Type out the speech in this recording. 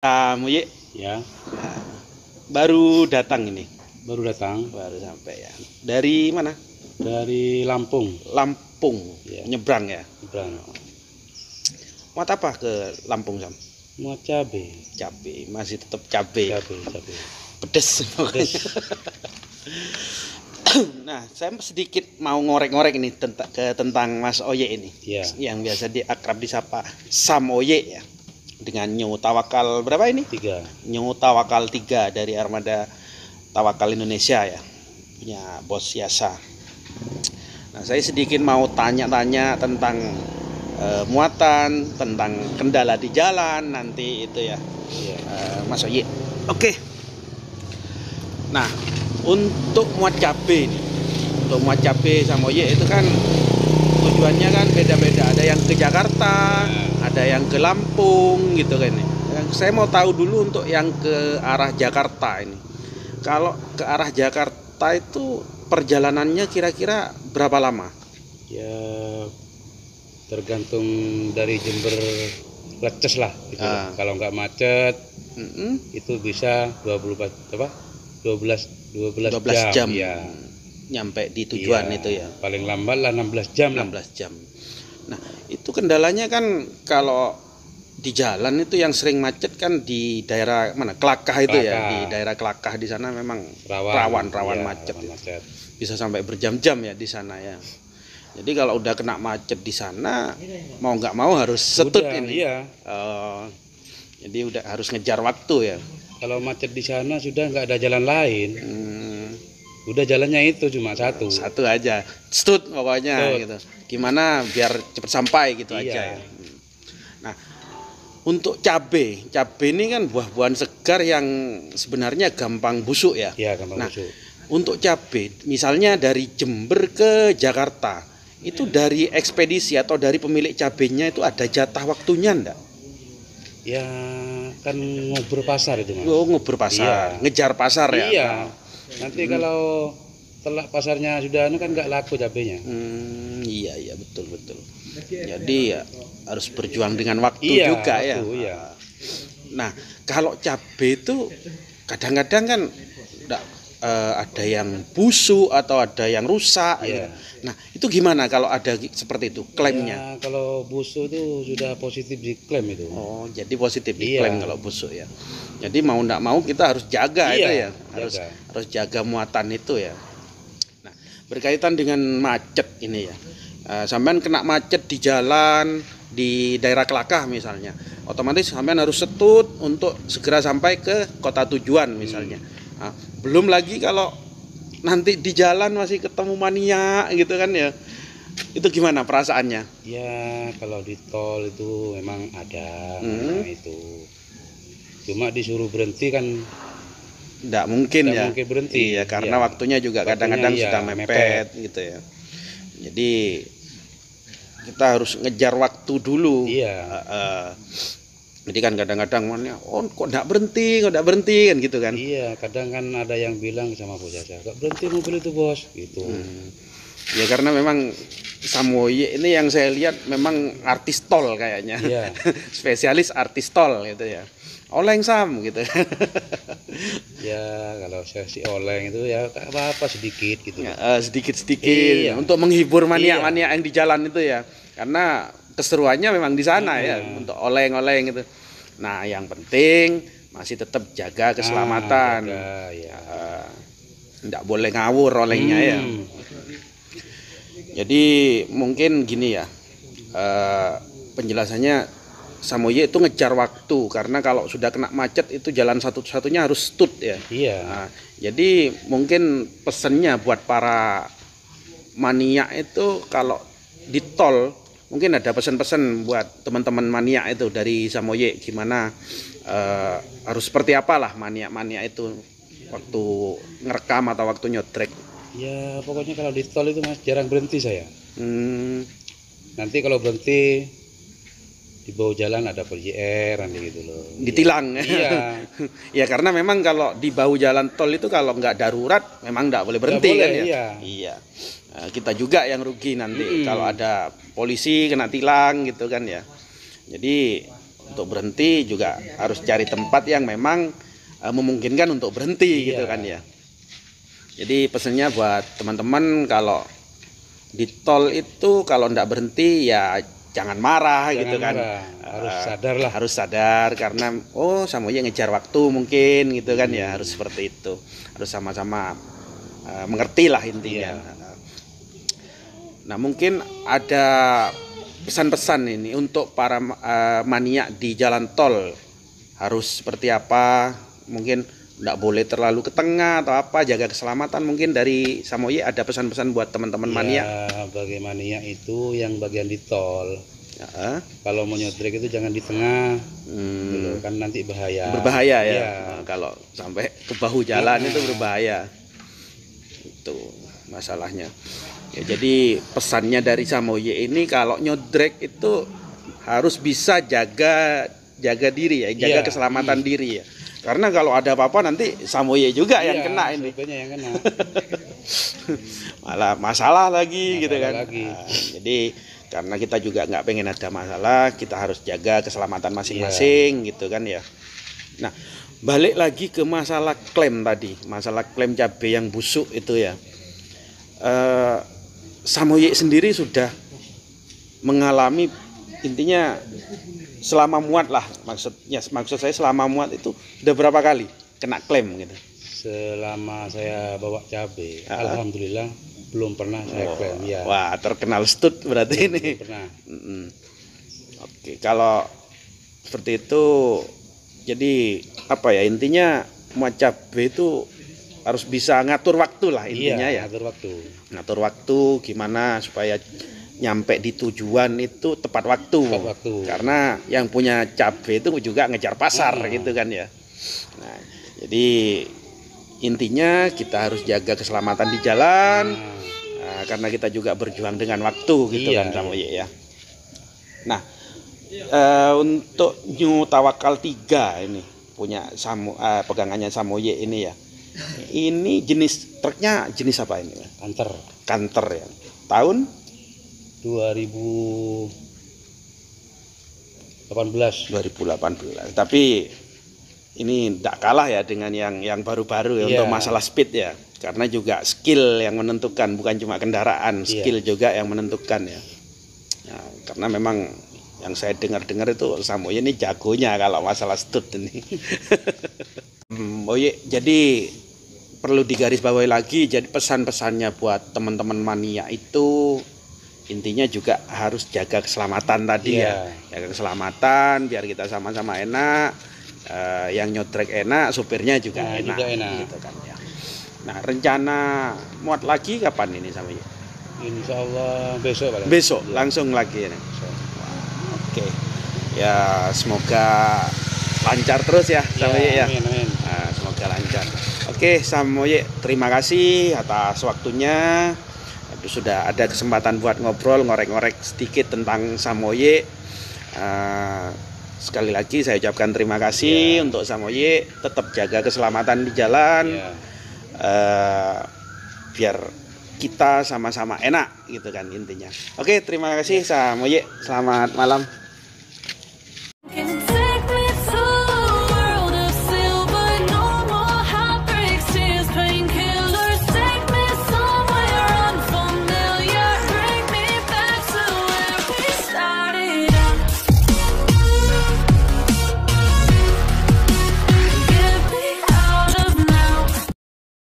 Muye, Ya, baru datang ini, baru datang baru sampai ya. Dari mana? dari Lampung. Lampung, Ya. nyebrang ya. Nyebrang. Mau apa ke Lampung Sam? Mau cabe, Cabe, masih tetap cabe. cabe. Pedes pokoknya. Pedes. Nah, saya sedikit mau ngorek-ngorek ini tentang Mas Oye ini, Ya, yang biasa akrab disapa Sam Oye ya. Dengan New Tawakal berapa ini? 3. New Tawakal 3 dari Armada Tawakal Indonesia ya, punya Bos Yasa. Nah, saya sedikit mau tanya-tanya tentang muatan, tentang kendala di jalan nanti itu ya, Iya. Mas Oye. Oke. Nah, untuk muat cabai nih, untuk muat cabai sama Oye itu kan tujuannya kan beda-beda. Ada yang ke Jakarta, ada yang ke Lampung gitu kan nih. Saya mau tahu dulu untuk yang ke arah Jakarta ini. Kalau ke arah Jakarta itu perjalanannya kira-kira berapa lama? Ya, tergantung dari Jember Leces lah gitu. Kalau nggak macet itu bisa 12 jam ya. Nyampe di tujuan Iya, itu ya. paling lambat lah 16 jam lah. 16 jam. Nah, itu kendalanya kan kalau di jalan itu yang sering macet kan di daerah mana? Kelakah itu ya. Kelakah. Di daerah Kelakah di sana memang Rawan macet. rawan macet. Bisa sampai berjam-jam ya di sana ya. Jadi kalau udah kena macet di sana mau nggak mau harus setut Udah, ini. iya. Jadi udah harus ngejar waktu ya. Kalau macet di sana sudah nggak ada jalan lain. Udah jalannya itu cuma satu. Satu aja, stut pokoknya Stut. gitu. Gimana biar cepat sampai gitu Iya. aja ya. Nah, untuk cabe ini kan buah-buahan segar yang sebenarnya gampang busuk ya. Iya, gampang Nah, busuk. untuk cabe, misalnya dari Jember ke Jakarta, itu dari ekspedisi atau dari pemilik cabenya itu ada jatah waktunya enggak? Ya kan ngobrol pasar itu Mas. Oh, ngobrol pasar, Iya. ngejar pasar ya. Iya. Nanti kalau telak pasarnya sudah kan nggak laku cabenya. Iya betul. Jadi ya harus berjuang dengan waktu Iya, juga ya. waktu, iya. Nah, kalau cabai itu kadang-kadang kan ada yang busuk atau ada yang rusak gitu. Iya. Nah, itu gimana kalau ada seperti itu klaimnya? Ya, kalau busuk itu sudah positif diklaim itu. Oh, jadi positif Iya. diklaim kalau busuk ya. Jadi mau enggak mau kita harus jaga itu ya. Harus jaga muatan itu ya. Nah, berkaitan dengan macet ini ya. Sampean kena macet di jalan di daerah Kelakah misalnya, otomatis sampean harus setut untuk segera sampai ke kota tujuan misalnya. Nah, belum lagi kalau nanti di jalan masih ketemu mania gitu kan ya, itu gimana perasaannya? Ya kalau di tol itu memang ada itu. Cuma disuruh berhenti kan Nggak mungkin nggak ya. mungkin berhenti. Iya, karena Iya. waktunya juga Waktunya kadang-kadang iya, sudah mepet gitu ya. Jadi kita harus ngejar waktu dulu. Iya. Jadi kan kadang-kadang kok nggak berhenti kan gitu kan. Iya, kadang kan ada yang bilang sama bos jasa, "Kok berhenti mobil itu, Bos?" gitu. Ya karena memang Samoye ini yang saya lihat memang artis tol kayaknya. Iya. Spesialis artis tol gitu ya. Oleng Sam gitu. Ya, kalau saya si oleng itu ya apa-apa sedikit gitu. Sedikit-sedikit Iya. untuk menghibur mania-mania yang di jalan itu ya. Karena keseruannya memang di sana ya untuk oleng-oleng gitu. Nah, yang penting masih tetap jaga keselamatan. Ya. Nggak boleh ngawur olengnya ya. Jadi mungkin gini ya, penjelasannya Samoye itu ngejar waktu karena kalau sudah kena macet itu jalan satu-satunya harus stut ya. Iya. Nah, jadi mungkin pesennya buat para mania itu kalau di tol mungkin ada pesan-pesan buat teman-teman mania itu dari Samoye gimana harus seperti apalah mania-mania itu waktu ngerekam atau waktu nyotrek. Ya, pokoknya kalau di tol itu Mas jarang berhenti saya. Nanti kalau berhenti di bawah jalan ada PJR nanti gitu loh. Ditilang. Iya. Ya karena memang kalau di bahu jalan tol itu kalau nggak darurat memang nggak boleh berhenti Nggak kan boleh, ya. Iya. Kita juga yang rugi nanti kalau ada polisi kena tilang gitu kan ya. Jadi Untuk berhenti juga harus cari tempat yang memang memungkinkan untuk berhenti gitu kan ya. Jadi pesannya buat teman-teman, kalau di tol itu kalau ndak berhenti ya jangan marah gitu kan. Harus sadar lah. Harus sadar karena Samoyed ngejar waktu mungkin gitu kan ya, harus seperti itu. Harus sama-sama mengerti lah intinya. Nah, mungkin ada pesan-pesan ini untuk para maniak di jalan tol, harus seperti apa? Mungkin nggak boleh terlalu ke tengah atau apa, jaga keselamatan. Mungkin dari Samoyed ada pesan-pesan buat teman-teman maniak. Bagi maniak itu yang bagian di tol, kalau mau nyodrek itu jangan di tengah, gitu, kan nanti berbahaya ya. Kalau sampai ke bahu jalan itu berbahaya, itu masalahnya ya. Jadi pesannya dari Samoyed ini, kalau nyodrek itu harus bisa jaga diri ya, jaga keselamatan diri ya. Karena kalau ada apa-apa nanti Samoyed juga yang kena ini. Yang kena. Malah masalah lagi gitu kan. Jadi karena kita juga nggak pengen ada masalah, kita harus jaga keselamatan masing-masing gitu kan ya. Nah, balik lagi ke masalah klaim tadi, masalah klaim cabai yang busuk itu ya. Samoyed sendiri sudah mengalami, intinya selama muat lah, maksud saya selama muat itu udah berapa kali kena klaim gitu? Selama saya bawa cabai, alhamdulillah belum pernah saya klaim ya. Wah, terkenal stud berarti ini. Belum pernah. Oke, kalau seperti itu, jadi apa ya, intinya muat cabai itu harus bisa ngatur waktu lah intinya ya. Ngatur waktu gimana supaya nyampe di tujuan itu tepat waktu. Karena yang punya cabai itu juga ngejar pasar gitu kan ya. Nah, jadi intinya kita harus jaga keselamatan di jalan, karena kita juga berjuang dengan waktu gitu kan Samoyed ya. Nah, untuk New Tawakal 3 ini punya pegangannya Samoyed ini ya. Ini jenis truknya jenis apa ini? Kanter ya. Tahun 2018. Tapi ini tidak kalah ya dengan yang baru-baru ya, untuk masalah speed ya. Karena juga skill yang menentukan, bukan cuma kendaraan, skill juga yang menentukan ya. Nah, karena memang yang saya dengar-dengar itu Samoyed ini jagonya kalau masalah stud ini. Jadi perlu digarisbawahi lagi, jadi pesan-pesannya buat teman-teman maniak itu intinya juga harus jaga keselamatan tadi ya. Jaga keselamatan biar kita sama-sama enak, yang nyodrek enak, supirnya juga enak. Gitu kan ya. Nah, rencana muat lagi kapan ini Samoyed? Insya Allah besok paling. Besok langsung lagi ini. Oke. Ya, semoga lancar terus ya Samoyed ya. Amin. Nah, semoga lancar. Oke, Samoyed, terima kasih atas waktunya. Sudah ada kesempatan buat ngobrol, ngorek-ngorek sedikit tentang Samoyed. Sekali lagi saya ucapkan terima kasih untuk Samoyed. Tetap jaga keselamatan di jalan, biar kita sama-sama enak gitu kan intinya. Oke, terima kasih Samoyed. Selamat malam.